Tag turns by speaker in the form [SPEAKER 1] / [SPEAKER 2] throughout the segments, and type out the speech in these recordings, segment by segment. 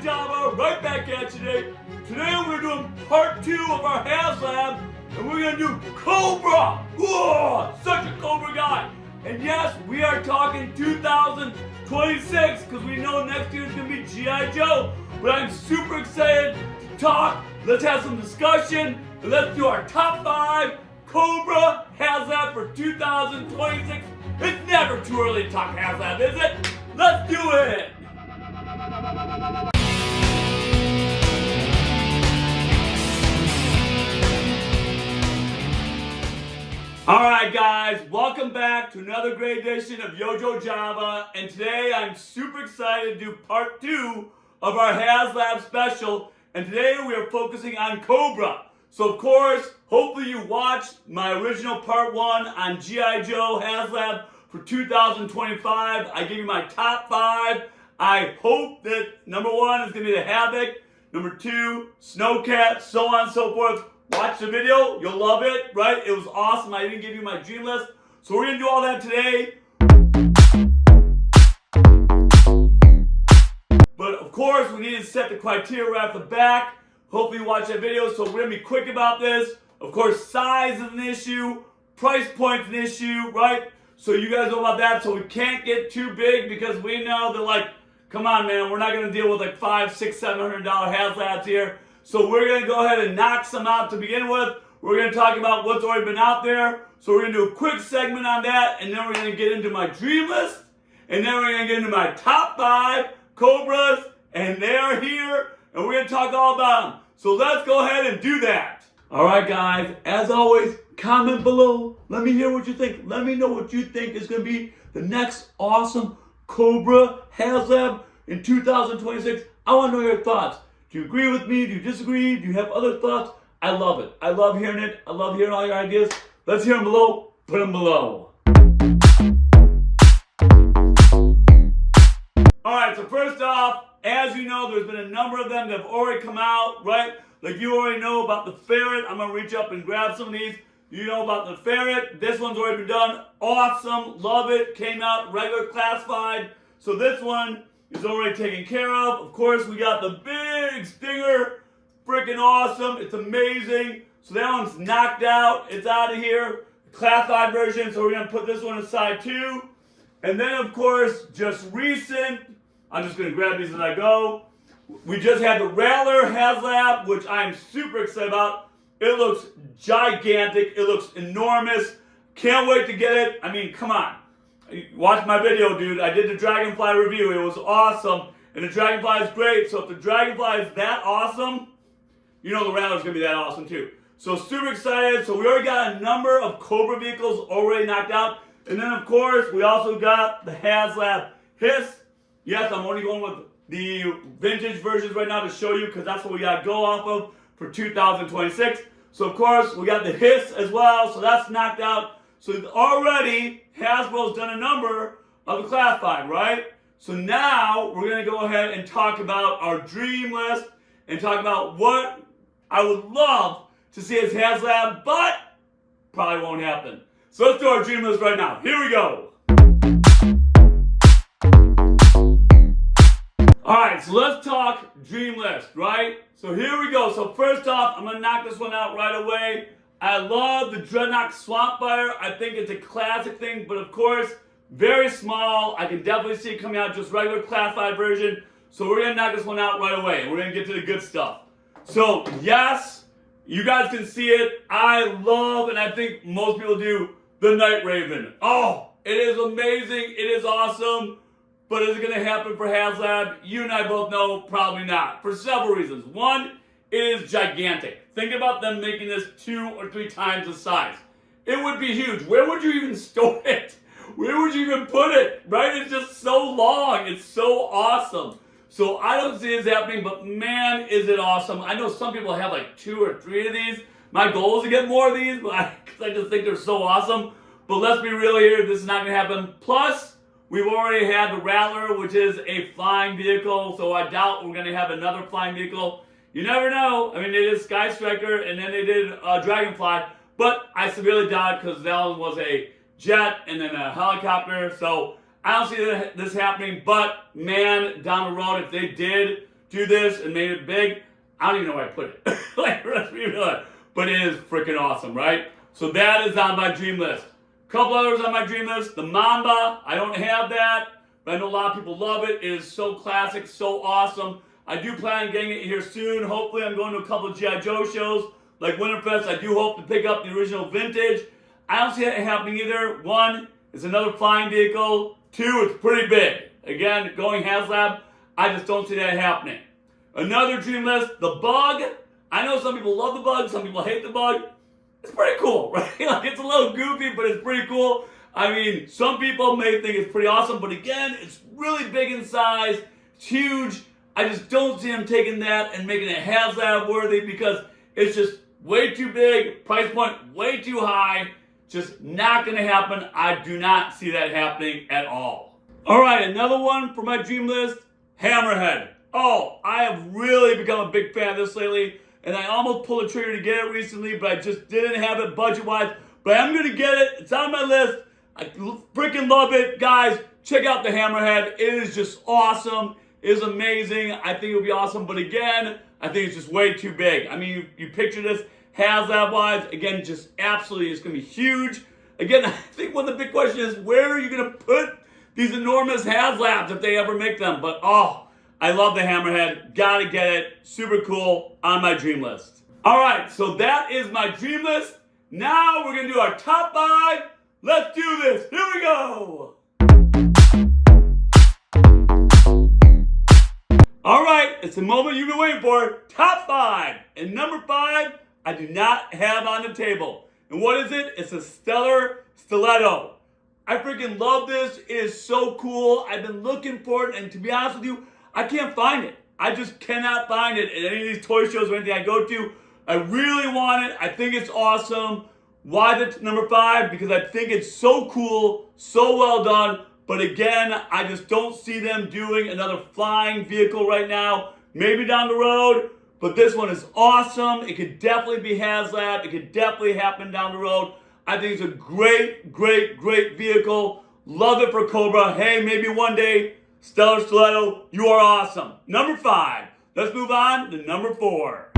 [SPEAKER 1] Java, right back at you today. Today we're doing part 2 of our Haslab, and we're going to do Cobra. Whoa, such a Cobra guy. And yes, we are talking 2026, because we know next year is going to be G.I. Joe. But I'm super excited to talk. Let's have some discussion, and let's do our top 5 Cobra Haslab for 2026. It's never too early to talk Haslab, is it? Let's do it! Alright guys, welcome back to another great edition of Yojo Java, and today I'm super excited to do part 2 of our Haslab special, and today we are focusing on Cobra. So of course, hopefully you watched my original part 1 on G.I. Joe Haslab for 2025. I gave you my top 5. I hope that number 1 is going to be the Havoc, number 2, Snowcat, so on and so forth. Watch the video, you'll love it, right? It was awesome. I didn't give you my dream list. So we're going to do all that today. But of course, we need to set the criteria right off the back. Hopefully you watch that video, so we're going to be quick about this. Of course, size is an issue, price point's an issue, right? So you guys know about that, so we can't get too big because we know that, like, come on, man, we're not going to deal with like $500, $600, $700 Haslabs here. So we're going to go ahead and knock some out to begin with. We're going to talk about what's already been out there. So we're going to do a quick segment on that, and then we're going to get into my dream list, and then we're going to get into my top 5 Cobras, and they're here, and we're going to talk all about them. So let's go ahead and do that. All right, guys, as always, comment below. Let me hear what you think. Let me know what you think is going to be the next awesome Cobra Haslab in 2026. I want to know your thoughts. Do you agree with me? Do you disagree? Do you have other thoughts? I love it. I love hearing it. I love hearing all your ideas. Let's hear them below. Put them below. All right, so first off, as you know, there's been a number of them that have already come out, right? Like you already know about the ferret. I'm going to reach up and grab some of these. You know about the ferret. This one's already been done. Awesome. Love it. Came out regular classified. So this one is already taken care of. Of course, we got the big stinger. Freaking awesome. It's amazing. So that one's knocked out. It's out of here. Classified version. So we're going to put this one aside too. And then, of course, just recent, I'm just going to grab these as I go. We just had the Rattler Haslab, which I'm super excited about. It looks gigantic. It looks enormous. Can't wait to get it. I mean, come on. Watch my video, dude. I did the Dragonfly review. It was awesome. And the Dragonfly is great. So if the Dragonfly is that awesome, you know the Rattler's going to be that awesome too. So super excited. So we already got a number of Cobra vehicles already knocked out. And then, of course, we also got the Haslab Hiss. Yes, I'm only going with the vintage versions right now to show you because that's what we got to go off of for 2026. So, of course, we got the Hiss as well. So that's knocked out. So already, Hasbro's done a number of the classified, right? So now we're going to go ahead and talk about our dream list and talk about what I would love to see as Haslab, but probably won't happen. So let's do our dream list right now. Here we go. Alright, so let's talk dream list, right? So here we go. So first off, I'm going to knock this one out right away. I love the Dreadnought Swampfire. I think it's a classic thing, but of course, very small. I can definitely see it coming out just regular classified version. So we're going to knock this one out right away. We're going to get to the good stuff. So yes, you guys can see it. I love, and I think most people do, the Night Raven. Oh, it is amazing. It is awesome. But is it going to happen for Haslab? You and I both know probably not. For several reasons. One, it is gigantic. Think about them making this 2 or 3 times the size. It would be huge. Where would you even store it? Where would you even put it? Right? It's just so long. It's so awesome. So I don't see this happening, but man, is it awesome. I know some people have like 2 or 3 of these. My goal is to get more of these because I just think they're so awesome. But let's be real here. This is not going to happen. Plus, we've already had the Rattler, which is a flying vehicle. So I doubt we're going to have another flying vehicle. You never know. I mean, they did Sky Striker and then they did Dragonfly. But I severely doubt it because that one was a jet and then a helicopter. So I don't see this happening. But man, down the road, if they did do this and made it big. I don't even know where I put it. Like, but it is freaking awesome, right? So that is on my dream list. A couple others on my dream list. The Mamba, I don't have that, but I know a lot of people love it. It is so classic, so awesome. I do plan on getting it here soon. Hopefully I'm going to a couple of G.I. Joe shows like Winterfest. I do hope to pick up the original vintage. I don't see that happening either. One, it's another flying vehicle. Two, it's pretty big. Again, going Haslab, I just don't see that happening. Another dream list, the Bug. I know some people love the Bug, some people hate the Bug. It's pretty cool, right? Like, it's a little goofy, but it's pretty cool. I mean, some people may think it's pretty awesome, but again, it's really big in size. It's huge. I just don't see them taking that and making it Haslab worthy because it's just way too big, price point way too high. Just not going to happen. I do not see that happening at all. All right, another one for my dream list, Hammerhead. Oh, I have really become a big fan of this lately, and I almost pulled the trigger to get it recently, but I just didn't have it budget-wise. But I'm going to get it. It's on my list. I freaking love it. Guys, check out the Hammerhead. It is just awesome. It is amazing. I think it would be awesome, but again, I think it's just way too big. I mean, you picture this Haslab-wise, again, just absolutely, it's going to be huge. Again, I think one of the big questions is, where are you going to put these enormous Haslabs if they ever make them? But, oh, I love the Hammerhead. Gotta get it. Super cool. On my dream list. All right, so that is my dream list. Now we're going to do our top 5. Let's do this. Here we go. All right, it's the moment you've been waiting for. Top 5. And number 5, I do not have on the table. And what is it? It's a Stellar Stiletto. I freaking love this. It is so cool. I've been looking for it, and to be honest with you, I can't find it. I just cannot find it at any of these toy shows or anything I go to. I really want it. I think it's awesome. Why the number 5? Because I think it's so cool, so well done. But again, I just don't see them doing another flying vehicle right now. Maybe down the road. But this one is awesome. It could definitely be Haslab. It could definitely happen down the road. I think it's a great, great, great vehicle. Love it for Cobra. Hey, maybe one day, Stellar Stiletto, you are awesome. Number 5. Let's move on to number 4.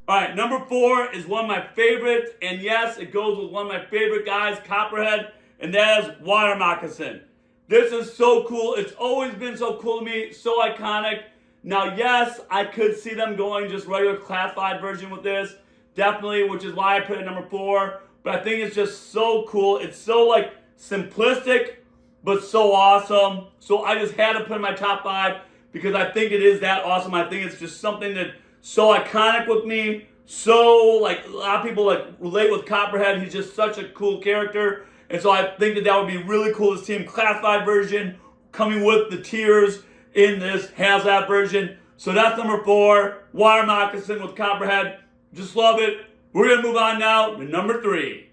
[SPEAKER 1] All right, number 4 is one of my favorites. And yes, it goes with one of my favorite guys, Copperhead, and that is Water Moccasin. This is so cool. It's always been so cool to me, so iconic. Now, yes, I could see them going just regular classified version with this, definitely, which is why I put it at number 4. But I think it's just so cool. It's so like simplistic, but so awesome. So I just had to put it in my top 5 because I think it is that awesome. I think it's just something that so iconic with me. So like a lot of people like relate with Copperhead. He's just such a cool character. And so I think that would be really cool to see him classified version coming with the tiers in this Haslab version. So that's number 4, Water Moccasin with Copperhead. Just love it. We're going to move on now to number 3.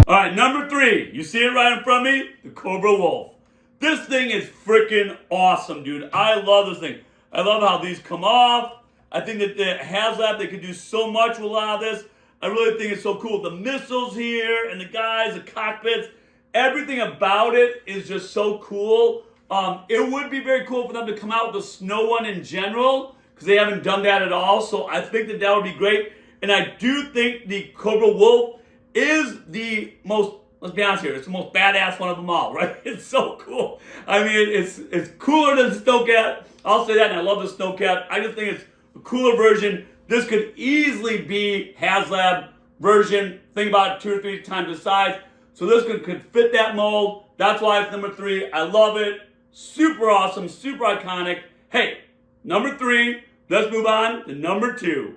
[SPEAKER 1] All right, number 3. You see it right in front of me? The Cobra Wolf. This thing is freaking awesome, dude. I love this thing. I love how these come off. I think that the Haslab, they could do so much with a lot of this. I really think it's so cool. The missiles here and the guys, the cockpits, everything about it is just so cool. It would be very cool for them to come out with the snow one in general because they haven't done that at all. So I think that would be great. And I do think the Cobra Wolf is the most, let's be honest here, it's the most badass one of them all, right? It's so cool. I mean, it's cooler than Snowcat. I'll say that, and I love the Snowcat. I just think it's a cooler version. This could easily be Haslab version. Think about it, 2 or 3 times the size. So this could fit that mold. That's why it's number 3. I love it. Super awesome, super iconic. Hey, number 3. Let's move on to number 2.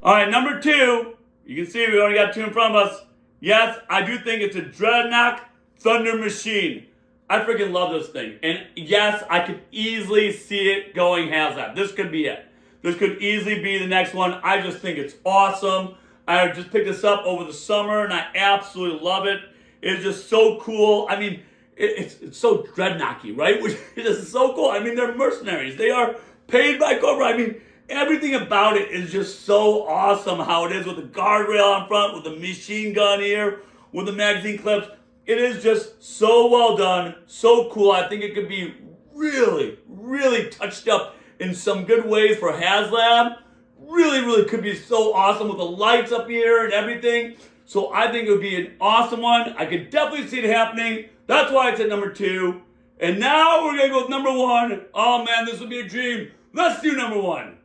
[SPEAKER 1] All right, number 2. You can see we already got 2 in front of us. Yes, I do think it's a Dreadnought Thunder Machine. I freaking love this thing. And yes, I could easily see it going Haslab. This could be it. This could easily be the next one. I just think it's awesome. I just picked this up over the summer and I absolutely love it. It's just so cool. I mean, it's so Dreadnought-y, right? Which is so cool. I mean, they're mercenaries. They are paid by Cobra. I mean, everything about it is just so awesome. How it is with the guardrail on front, with the machine gun here, with the magazine clips. It is just so well done, so cool. I think it could be really, really touched up in some good ways for Haslab. Really, really could be so awesome with the lights up here and everything. So I think it would be an awesome one. I could definitely see it happening. That's why it's at number 2. And now we're going to go with number 1. Oh man, this would be a dream. Let's do number 1.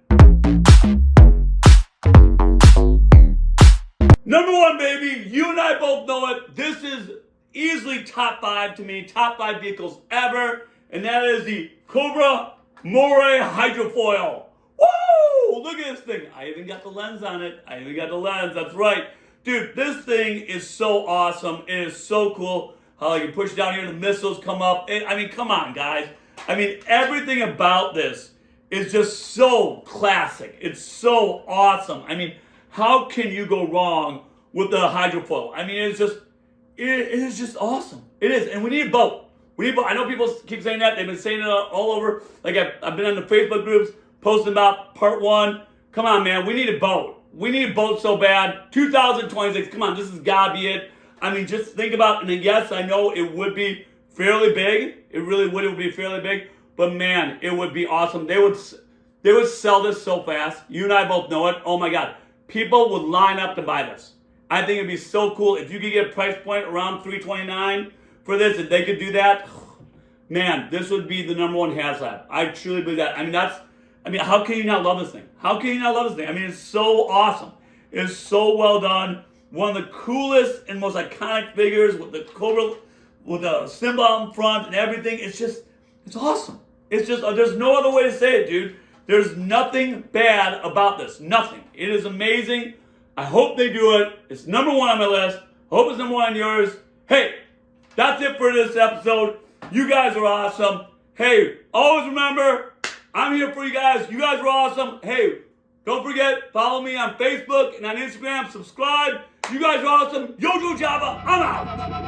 [SPEAKER 1] Number 1, baby. You and I both know it. This is easily top 5 to me. Top 5 vehicles ever. And that is the Cobra Moray Hydrofoil. Woo! Look at this thing. I even got the lens on it. That's right. Dude, this thing is so awesome. It is so cool. How you push down here, the missiles come up. I mean, come on, guys. I mean, everything about this is just so classic. It's so awesome. I mean, how can you go wrong with the hydrofoil? I mean, it is just awesome. It is. And we need a boat. I know people keep saying that. They've been saying it all over. Like, I've been on the Facebook groups posting about part 1. Come on, man. We need a boat. We need a boat so bad. 2026. Come on. This has got to be it. I mean, just think about, and yes, I know it would be fairly big. It really would. It would be fairly big. But, man, it would be awesome. They would sell this so fast. You and I both know it. Oh, my God. People would line up to buy this. I think it'd be so cool if you could get a price point around $329 for this, if they could do that. Man, this would be the number 1 Haslab. I truly believe that. I mean, how can you not love this thing? How can you not love this thing? I mean, it's so awesome. It is so well done. One of the coolest and most iconic figures with the Cobra, with the symbol out in front and everything. It's awesome. It's just, there's no other way to say it, dude. There's nothing bad about this. Nothing. It is amazing. I hope they do it. It's number 1 on my list. Hope it's number 1 on yours. Hey, that's it for this episode. You guys are awesome. Hey, always remember, I'm here for you guys. You guys are awesome. Hey, don't forget, follow me on Facebook and on Instagram. Subscribe. You guys are awesome. Yo, Java, I'm out.